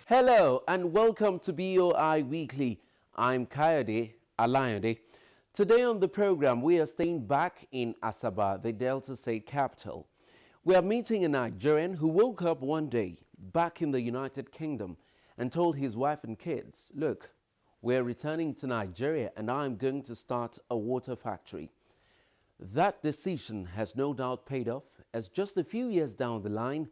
Hello and welcome to BOI Weekly. I'm Kayode Alayode. Today on the program, we are staying back in Asaba, the Delta State capital. We are meeting a Nigerian who woke up one day back in the United Kingdom and told his wife and kids, look, we're returning to Nigeria and I'm going to start a water factory. That decision has no doubt paid off, as just a few years down the line,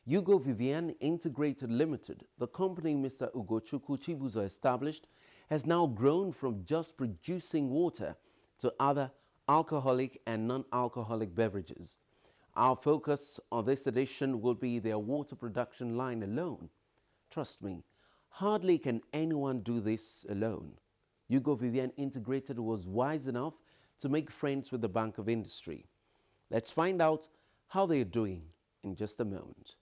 Yugovivian Integrated Limited, the company Mr. Ugochukwu Chibuzo established, has now grown from just producing water to other alcoholic and non-alcoholic beverages. Our focus on this edition will be their water production line alone. Trust me, hardly can anyone do this alone. Yugovivian Integrated was wise enough to make friends with the Bank of Industry. Let's find out how they're doing in just a moment.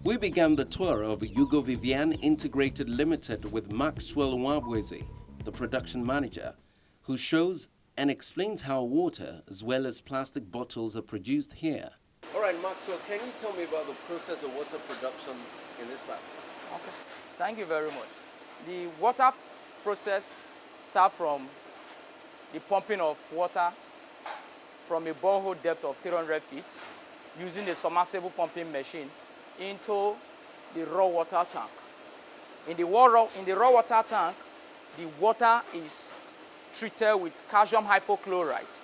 We began the tour of Yugovivian Integrated Limited with Maxwell Nwabweze, the production manager, who shows and explains how water as well as plastic bottles are produced here. All right, Maxwell, can you tell me about the process of water production in this factory? Okay, thank you very much. The water process starts from the pumping of water from a borehole depth of 300 feet using the submersible pumping machine into the raw water tank. In the raw water tank, the water is treated with calcium hypochlorite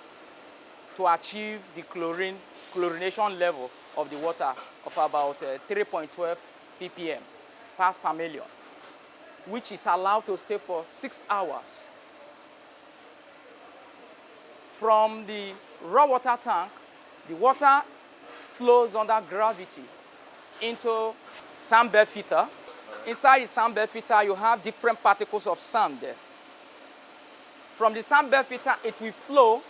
to achieve the chlorination level of the water of about 3.12 ppm parts per million, which is allowed to stay for 6 hours. From the raw water tank, the water flows under gravity into sand bed filter. Inside the sand bed filter, you have different particles of sand there. From the sand bed filter, it will flow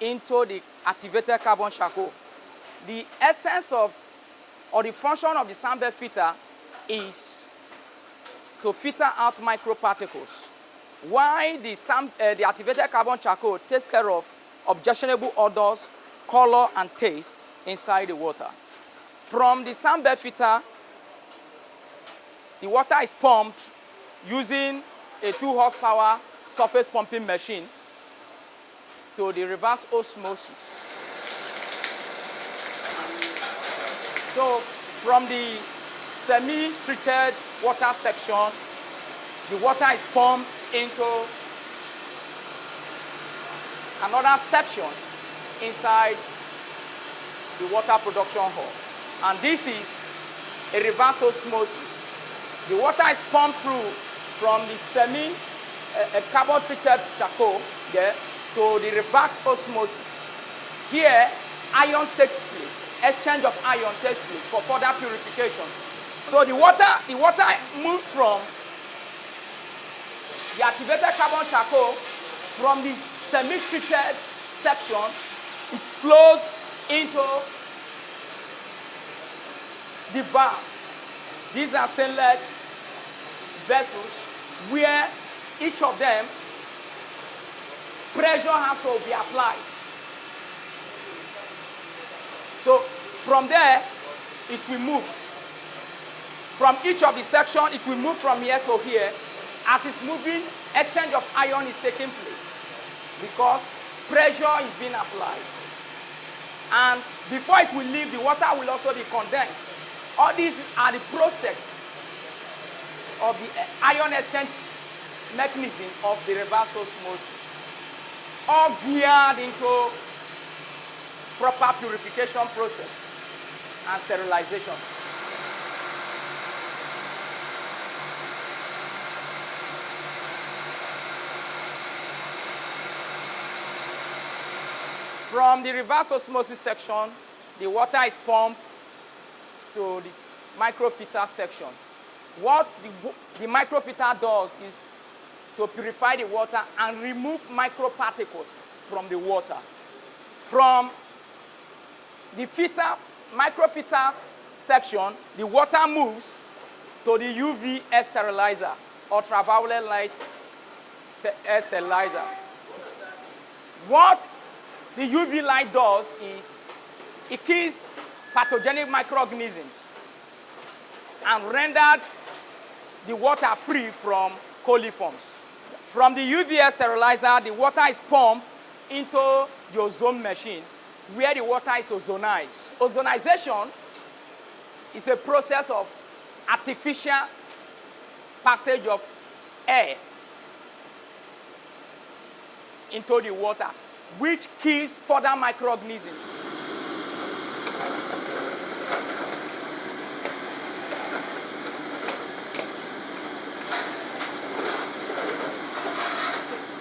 into the activated carbon charcoal. The essence of, or the function of the sand bed filter is to filter out microparticles, while the activated carbon charcoal takes care of objectionable odors, color, and taste inside the water. From the sand bed filter, the water is pumped using a 2 horsepower surface pumping machine to the reverse osmosis. So from the semi-treated water section, the water is pumped into another section inside the water production hall. And this is a reverse osmosis. The water is pumped through from the carbon-treated charcoal there to the reverse osmosis. Here, ion takes place. Exchange of ion takes place for further purification. So the water moves from the activated carbon charcoal from the semi-treated section. It flows into the valves. These are stainless vessels where each of them pressure has to be applied. So from there, it will move. From each of the section, it will move from here to here. As it's moving, exchange of ion is taking place because pressure is being applied. And before it will leave, the water will also be condensed. All these are the process of the ion exchange mechanism of the reverse osmosis, all geared into proper purification process and sterilization. From the reverse osmosis section, the water is pumped to the microfilter section. What the microfilter does is to purify the water and remove microparticles from the water. From the microfilter section, the water moves to the UV air sterilizer, ultraviolet light air sterilizer. What the UV light does is it kills pathogenic microorganisms and renders the water free from coliforms. From the UVS sterilizer, the water is pumped into the ozone machine where the water is ozonized. Ozonization is a process of artificial passage of air into the water, which kills further microorganisms.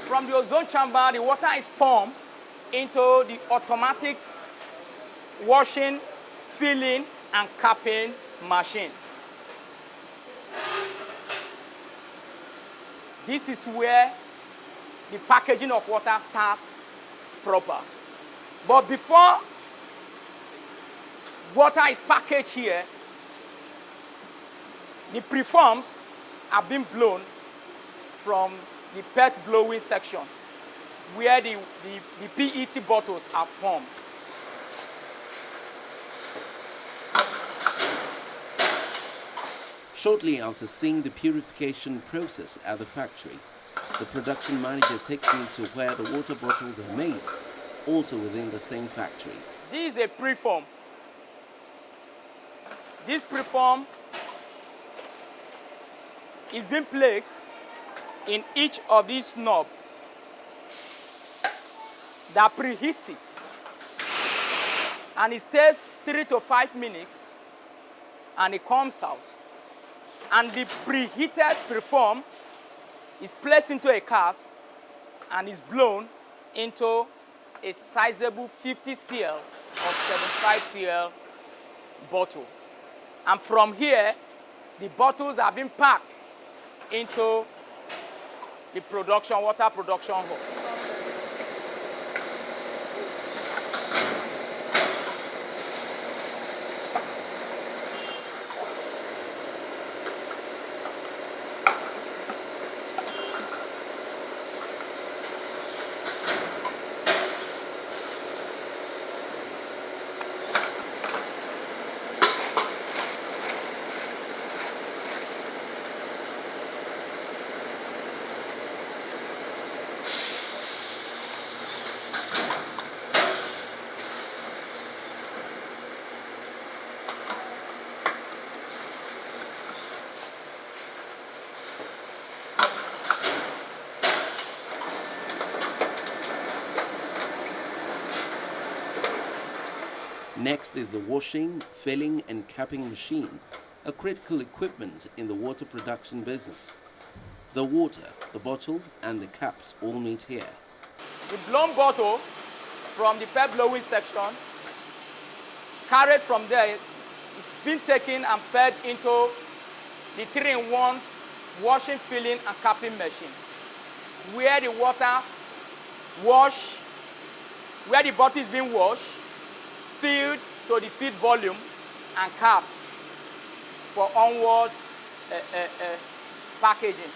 From the ozone chamber, the water is pumped into the automatic washing, filling, and capping machine. This is where the packaging of water starts proper. But before water is packaged here, the preforms have been blown from the PET blowing section where the PET bottles are formed. Shortly after seeing the purification process at the factory, the production manager takes me to where the water bottles are made, also within the same factory. This is a preform. This preform is being placed in each of these knobs that preheats it. And it stays 3 to 5 minutes and it comes out. And the preheated preform is placed into a cask and is blown into a sizable 50 cl or 75 cl bottle. And from here, the bottles are being packed into the water production hall. Next is the washing, filling and capping machine, a critical equipment in the water production business. The water, the bottle and the caps all meet here. The blown bottle from the PET blowing section, carried from there, is being taken and fed into the 3-in-1 washing, filling and capping machine, where the bottle is being washed, filled to the feed volume and capped for onward packaging.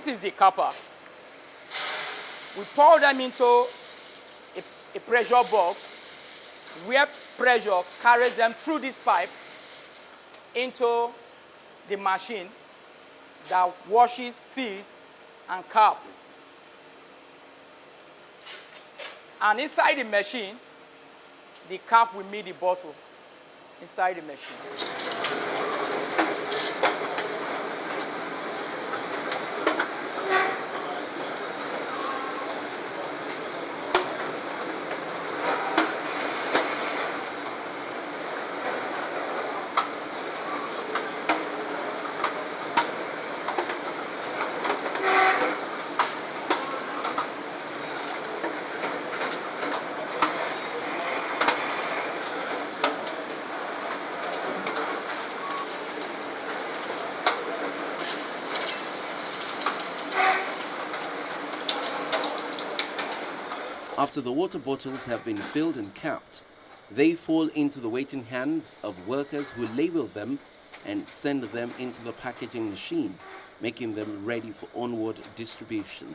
This is the copper. We pour them into a pressure box where pressure carries them through this pipe into the machine that washes, fills, and cap. And inside the machine, the cap will meet the bottle inside the machine. After the water bottles have been filled and capped, they fall into the waiting hands of workers who label them and send them into the packaging machine, making them ready for onward distribution.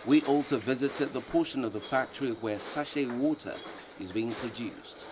We also visited the portion of the factory where sachet water is being produced.